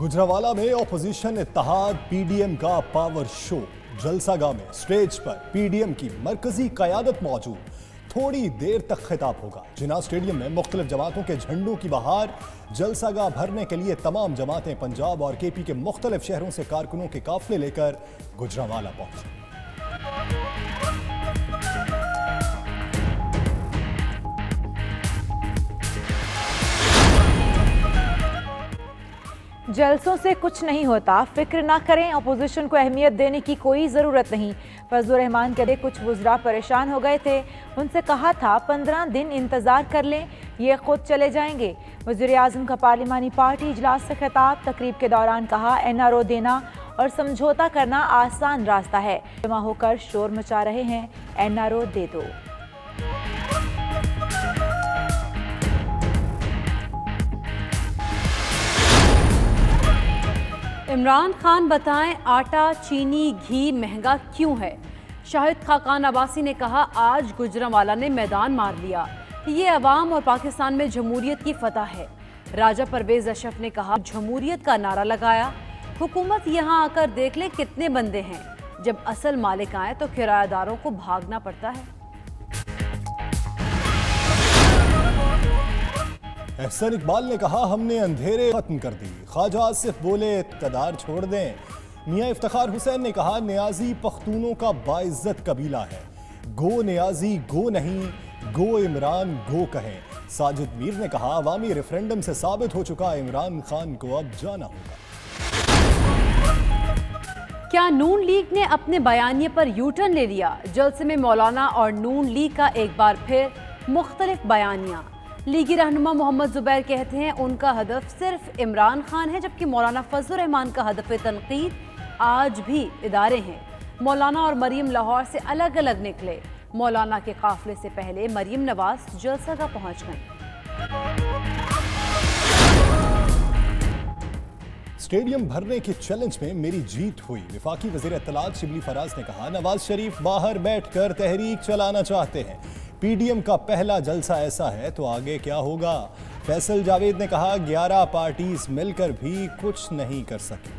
गुजरावाला में ऑपोजिशन इत्तेहाद पीडीएम का power show. जलसागाह में स्टेज पर पीडीएम की मरकजी कयादत मौजूद। थोड़ी देर तक खिताब होगा। जिन्ना स्टेडियम में मुख्तलिफ जमातों के झंडों की बहार। जलसागाह भरने के लिए तमाम जमातें पंजाब और केपी के मुख्तलिफ शहरों से कारकुनों के काफिले लेकर गुजरावाला पहुंचे। जलसों से कुछ नहीं होता, फिक्र ना करें, अपोजिशन को अहमियत देने की कोई ज़रूरत नहीं। फजलुर रहमान कहते कुछ वुज़रा परेशान हो गए थे, उनसे कहा था 15 दिन इंतज़ार कर लें, ये खुद चले जाएंगे। वज़ीर आज़म का पार्लिमानी पार्टी इजलास से खिताब। तकरीब के दौरान कहा NRO देना और समझौता करना आसान रास्ता है, जमा होकर शोर मचा रहे हैं, NRO दे दो। इमरान खान बताएं आटा, चीनी, घी महंगा क्यों है। शाहिद खाकान अब्बासी ने कहा आज गुजरांवाला ने मैदान मार लिया, ये अवाम और पाकिस्तान में जमहूरियत की फतह है। राजा परवेज अशरफ ने कहा जमहूरियत का नारा लगाया, हुकूमत यहाँ आकर देख ले कितने बंदे हैं, जब असल मालिक आए तो किराएदारों को भागना पड़ता है। एहसन इकबाल ने कहा हमने अंधेरे खत्म कर दी। ख्वाजा आसिफ बोले इक़्तिदार छोड़ दें। मियां इफ्तिखार हुसैन ने कहा नियाजी पख्तूनों का बाइज्जत कबीला है, गो नियाजी गो नहीं, गो इमरान गो कहें। साजिद मीर ने कहा अवामी रेफरेंडम से साबित हो चुका इमरान खान को अब जाना होगा। क्या नून लीग ने अपने बयानिए पर यूटर्न ले लिया। जलसे में मौलाना और नून लीग का एक बार फिर मुख्तलिफ बयानिया। लीगी रहनुमा मोहम्मद जुबैर कहते हैं उनका हदफ सिर्फ इमरान खान है, जबकि मौलाना फजलुर रहमान का हदफ तनकीद आज भी इदारे हैं। मौलाना और मरीम लाहौर से अलग अलग निकले। मौलाना के काफिले से पहले मरीम नवाज जलसागाह पहुंच गए। स्टेडियम भरने के चैलेंज में मेरी जीत हुई। वफाकी वज़ीर इत्तलात शिबली फराज ने कहा नवाज शरीफ बाहर बैठकर तहरीक चलाना चाहते हैं। पीडीएम का पहला जलसा ऐसा है तो आगे क्या होगा। फैसल जावेद ने कहा 11 पार्टीज मिलकर भी कुछ नहीं कर सकी।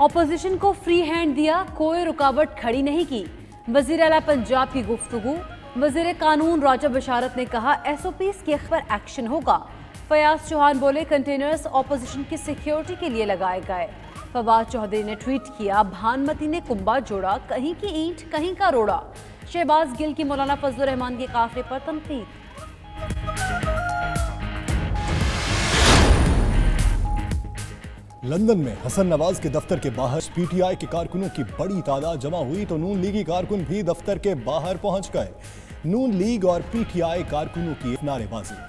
ऑपोजिशन को फ्री हैंड दिया, कोई रुकावट खड़ी नहीं की। वजीर आला पंजाब की गुफ्तगू। वजीर कानून राजा बशारत ने कहा SOPs के पर एक्शन होगा। फयाज चौहान बोले कंटेनर्स ऑपोजिशन की सिक्योरिटी के लिए लगाए गए। फवाद चौधरी ने ट्वीट किया भानमती ने कुंबा जोड़ा, कहीं की ईंट कहीं का रोड़ा। शहबाज गिल की मौलाना फजलुर रहमान के काफिले पर तनकीद। लंदन में हसन नवाज के दफ्तर के बाहर PTI के कारकुनों की बड़ी तादाद जमा हुई तो नून लीगी कारकुन भी दफ्तर के बाहर पहुंच गए। नून लीग और PTI कारकुनों की नारेबाजी।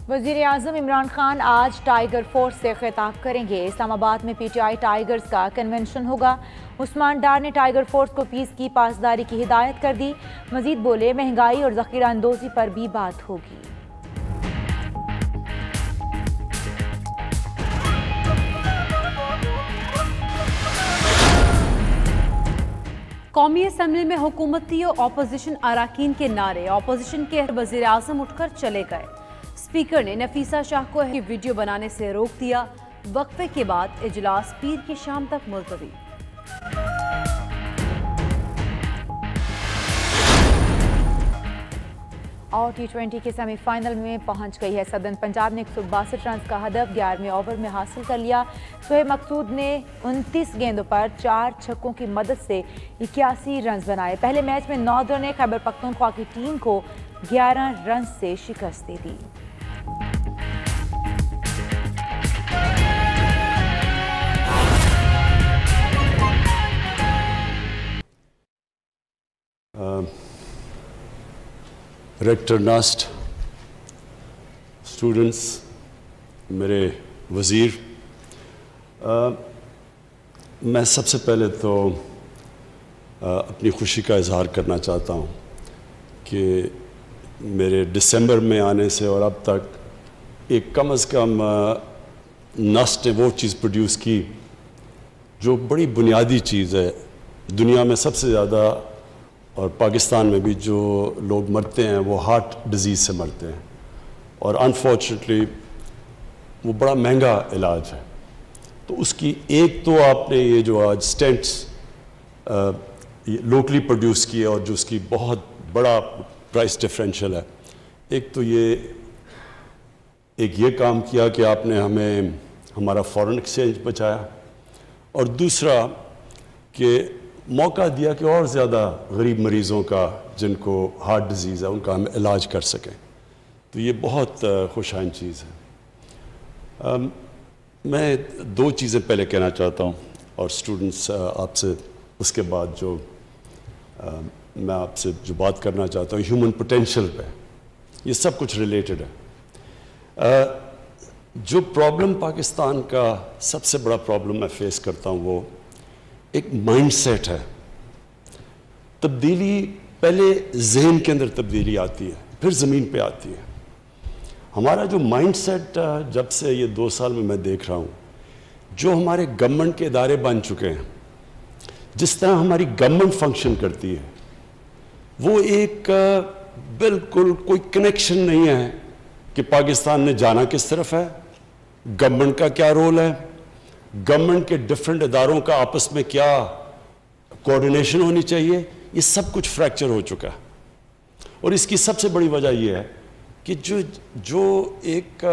वज़ीर आज़म इमरान खान आज टाइगर फोर्स से खिताब करेंगे। इस्लामाबाद में PTI टाइगर्स का कन्वेंशन होगा। उस्मान डार ने टाइगर फोर्स को पीस की पासदारी की हिदायत कर दी। मजीद बोले महंगाई और ज़ख़ीरा अंदोज़ी पर भी बात होगी। कौमी असम्बली में हुकूमती और अपोजिशन अराकीन के नारे। अपोजिशन के वज़ीर आज़म उठकर चले गए। स्पीकर ने नफीसा शाह को वीडियो बनाने से रोक दिया। वक्फे के बाद इजलास पीर की शाम तक मुलतवी। और T20 के सेमीफाइनल में पहुंच गई है सदन पंजाब ने 162 रन का हदफ 11वें ओवर में हासिल कर लिया। सोहेब मकसूद ने 29 गेंदों पर 4 छक्कों की मदद से 81 रन बनाए। पहले मैच में नॉर्दर्न ने खैबर पख्तूनख्वा की टीम को 11 रन से शिकस्त दे दी। डायरेक्टर नास्ट, स्टूडेंट्स, मेरे वज़ीर, मैं सबसे पहले तो अपनी खुशी का इजहार करना चाहता हूँ कि मेरे दिसंबर में आने से और अब तक एक कम से कम नास्ट ने वो चीज़ प्रोड्यूस की जो बड़ी बुनियादी चीज़ है, दुनिया में सबसे ज़्यादा और पाकिस्तान में भी जो लोग मरते हैं वो हार्ट डिजीज़ से मरते हैं, और अनफॉर्चुनेटली वो बड़ा महंगा इलाज है। तो उसकी एक तो आपने ये जो आज स्टेंट्स लोकली प्रोड्यूस किए और जो उसकी बहुत बड़ा प्राइस डिफरेंशियल है, एक तो ये काम किया कि आपने हमें हमारा फॉरेन एक्सचेंज बचाया, और दूसरा कि मौका दिया कि और ज़्यादा गरीब मरीज़ों का जिनको हार्ट डिजीज़ है उनका हम इलाज कर सकें। तो ये बहुत खुशाइन चीज़ है। मैं दो चीज़ें पहले कहना चाहता हूँ, और स्टूडेंट्स आपसे उसके बाद जो मैं आपसे जो बात करना चाहता हूँ ह्यूमन पोटेंशियल पे, ये सब कुछ रिलेटेड है। जो प्रॉब्लम पाकिस्तान का सबसे बड़ा प्रॉब्लम मैं फेस करता हूँ वो एक माइंडसेट है। तब्दीली पहले जहन के अंदर तब्दीली आती है, फिर ज़मीन पे आती है। हमारा जो माइंडसेट जब से ये 2 साल में मैं देख रहा हूँ, जो हमारे गवर्नमेंट के इदारे बन चुके हैं, जिस तरह हमारी गवर्नमेंट फंक्शन करती है, वो एक बिल्कुल कोई कनेक्शन नहीं है कि पाकिस्तान ने जाना किस तरफ है, गवर्नमेंट का क्या रोल है, गवर्नमेंट के डिफरेंट इदारों का आपस में क्या कोऑर्डिनेशन होनी चाहिए। ये सब कुछ फ्रैक्चर हो चुका है, और इसकी सबसे बड़ी वजह यह है कि जो एक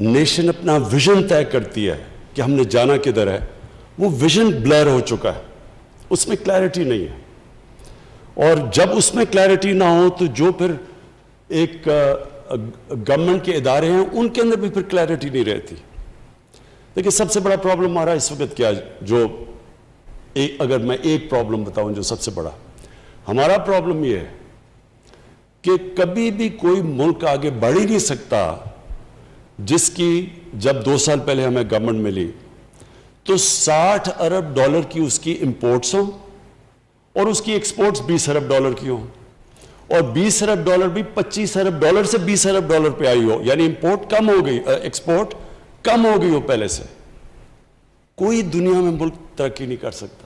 नेशन अपना विजन तय करती है कि हमने जाना किधर है, वो विजन ब्लर हो चुका है, उसमें क्लैरिटी नहीं है। और जब उसमें क्लैरिटी ना हो तो जो फिर एक गवर्नमेंट के इदारे हैं उनके अंदर भी फिर क्लैरिटी नहीं रहती। देखिए सबसे बड़ा प्रॉब्लम हमारा इस वक्त क्या है, जो अगर मैं एक प्रॉब्लम बताऊं जो सबसे बड़ा हमारा प्रॉब्लम ये है कि कभी भी कोई मुल्क आगे बढ़ ही नहीं सकता जिसकी जब 2 साल पहले हमें गवर्नमेंट मिली तो 60 अरब डॉलर की उसकी इंपोर्ट्स हों और उसकी एक्सपोर्ट्स 20 अरब डॉलर की हों, और 20 अरब डॉलर भी 25 अरब डॉलर से 20 अरब डॉलर पे आई हो, यानी इंपोर्ट कम हो गई, एक्सपोर्ट कम हो गई हो पहले से। कोई दुनिया में मुल्क तरक्की नहीं कर सकता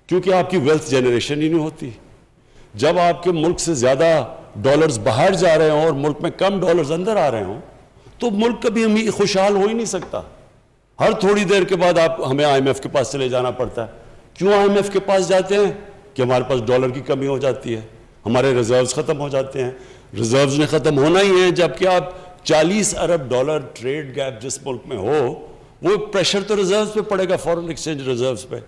क्योंकि आपकी वेल्थ जनरेशन ही नहीं होती। जब आपके मुल्क से ज्यादा डॉलर्स बाहर जा रहे हों और मुल्क में कम डॉलर्स अंदर आ रहे हों तो मुल्क कभी हमें खुशहाल हो ही नहीं सकता। हर थोड़ी देर के बाद हमें IMF के पास चले जाना पड़ता है। क्यों IMF के पास जाते हैं? कि हमारे पास डॉलर की कमी हो जाती है, हमारे रिजर्व्स खत्म हो जाते हैं। रिजर्व्स ने खत्म होना ही है, जबकि आप 40 अरब डॉलर ट्रेड गैप जिस मुल्क में हो, वो प्रेशर तो रिजर्व्स पे पड़ेगा, फॉरेन एक्सचेंज रिजर्व्स पे।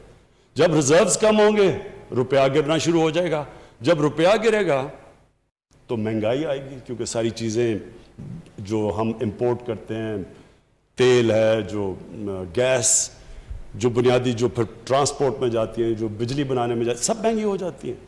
जब रिजर्व्स कम होंगे रुपया गिरना शुरू हो जाएगा। जब रुपया गिरेगा तो महंगाई आएगी, क्योंकि सारी चीज़ें जो हम इंपोर्ट करते हैं, तेल है, जो गैस, जो बुनियादी जो फिर ट्रांसपोर्ट में जाती हैं, जो बिजली बनाने में जाती, सब महंगी हो जाती हैं।